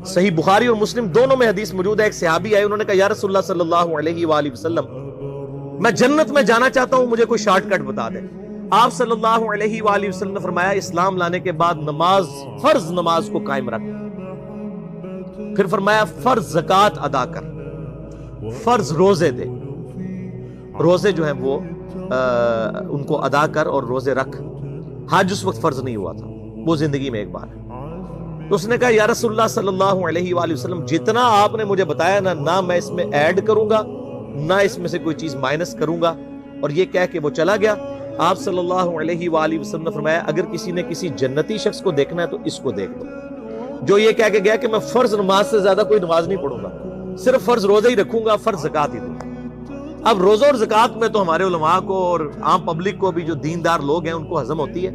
صحیح بخاری اور مسلم دونوں میں حدیث موجود ہے. ایک صحابی آئے, انہوں نے کہا یا رسول اللہ صلی اللہ علیہ وآلہ وسلم, میں جنت میں جانا چاہتا ہوں, مجھے کوئی شارٹ کٹ بتا دیں. آپ صلی اللہ علیہ وآلہ وسلم نے فرمایا اسلام لانے کے بعد نماز, فرض نماز کو قائم رکھ. پھر فرمایا فرض زکوٰۃ ادا کر, فرض روزے دے, روزے جو ہیں وہ ان کو ادا کر اور روزے رکھ. حج اس وقت فرض نہیں ہوا تھا, وہ زندگی میں ایک بار ہے. تو اس نے کہا یا رسول اللہ صلی اللہ علیہ وآلہ وسلم, جتنا آپ نے مجھے بتایا نہ میں اس میں ایڈ کروں گا نہ اس میں سے کوئی چیز مائنس کروں گا. اور یہ کہہ کے وہ چلا گیا. آپ صلی اللہ علیہ وآلہ وسلم نے فرمایا اگر کسی نے کسی جنتی شخص کو دیکھنا ہے تو اس کو دیکھ لو, جو یہ کہہ کے گیا کہ میں فرض نماز سے زیادہ کوئی نماز نہیں پڑھوں گا, صرف فرض روزہ ہی رکھوں گا, فرض زکوٰۃ ہی دوں گا. اب روزہ اور زکوٰۃ میں تو ہمارے علماء کو اور عام پبلک کو بھی, جو دیندار لوگ ہیں, ان کو ہضم ہوتی ہے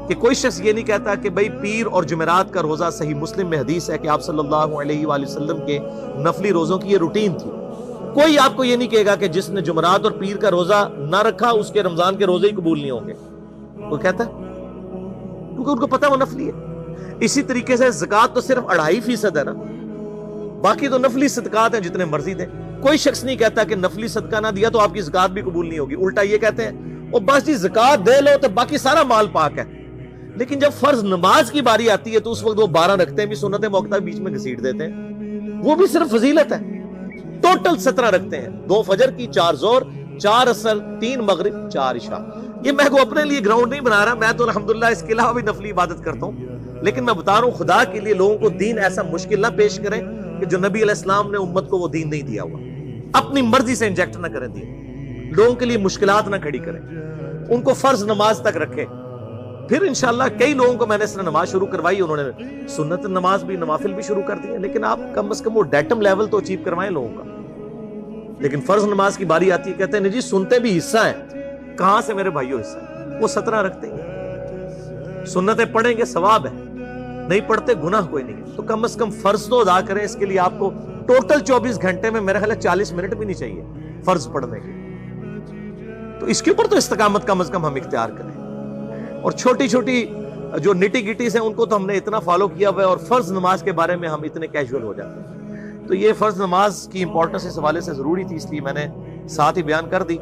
کہ کوئی شخص یہ نہیں کہتا کہ بھئی پیر اور جمعرات کا روزہ, صحیح مسلم میں حدیث ہے کہ آپ صلی اللہ علیہ وآلہ وسلم کے نفلی روزوں کی یہ روٹین تھی. کوئی آپ کو یہ نہیں کہے گا کہ جس نے جمعرات اور پیر کا روزہ نہ رکھا اس کے رمضان کے روزے ہی قبول نہیں ہوں گے. وہ کہتا ہے کیونکہ ان کو پتہ وہ نفلی ہے. اسی طریقے سے زکوٰۃ تو صرف 2.5% ہے نا, باقی تو نفلی صدقات ہیں جتنے مرضی دیں. کوئی شخص نہیں کہتا کہ نفلی صدقہ نہ دیا تو آپ کی زکوٰۃ بھی قبول نہیں ہوگی. الٹا یہ کہتے ہیں اور بس جی زکوٰۃ دے لو تو باقی سارا مال پاک ہے. لیکن جب فرض نماز کی باری آتی ہے تو اس وقت وہ 12 رکھتے ہیں بھی, سنت موقع بیچ میں گھسیٹ دیتے ہیں, وہ بھی صرف فضیلت ہے. ٹوٹل 17 رکھتے ہیں, 2 فجر کی, 4 ظہر, 4 عصر, 3 مغرب, 4 عشاء. یہ میں کو اپنے لیے گراؤنڈ نہیں بنا رہا, میں تو الحمدللہ اس کے علاوہ بھی نفلی عبادت کرتا ہوں. لیکن میں بتا رہا ہوں خدا کے لیے لوگوں کو دین ایسا مشکل نہ پیش کریں کہ جو نبی علیہ السلام نے امت کو وہ دین نہیں دیا ہوا. اپنی مرضی سے انجیکٹ نہ کریں دین, لوگوں کے لیے مشکلات نہ کھڑی کریں, ان کو فرض نماز تک رکھیں. پھر انشاءاللہ کئی لوگوں کو میں نے اس طرح نماز شروع کروائی, انہوں نے سنت نماز بھی, نوافل بھی شروع کر دی, لیکن آپ کم از کم وہ ڈیٹم لیول تو اچیو کروائیں لوگوں کا. لیکن فرض نماز کی باری آتی ہے, کہتے ہیں نہیں جی سنتے بھی حصہ ہیں. کہاں سے میرے بھائیوں حصہ ہے؟ وہ 17 رکھتے ہیں, سنتیں پڑھیں گے ثواب ہے, نہیں پڑھتے گناہ کوئی نہیں. تو کم از کم فرض تو ادا کریں. اس کے لیے آپ کو ٹوٹل 24 گھنٹے میں میرا خیال ہے 40 منٹ بھی نہیں چاہیے فرض پڑھنے کے. تو اس کے اوپر تو استقامت کم از کم ہم اختیار کریں. اور چھوٹی چھوٹی جو نٹی گٹیز ہیں ان کو تو ہم نے اتنا فالو کیا ہوا ہے, اور فرض نماز کے بارے میں ہم اتنے کیجول ہو جاتے ہیں. تو یہ فرض نماز کی امپورٹنس اس حوالے سے ضروری تھی, اس لیے میں نے ساتھ ہی بیان کر دی.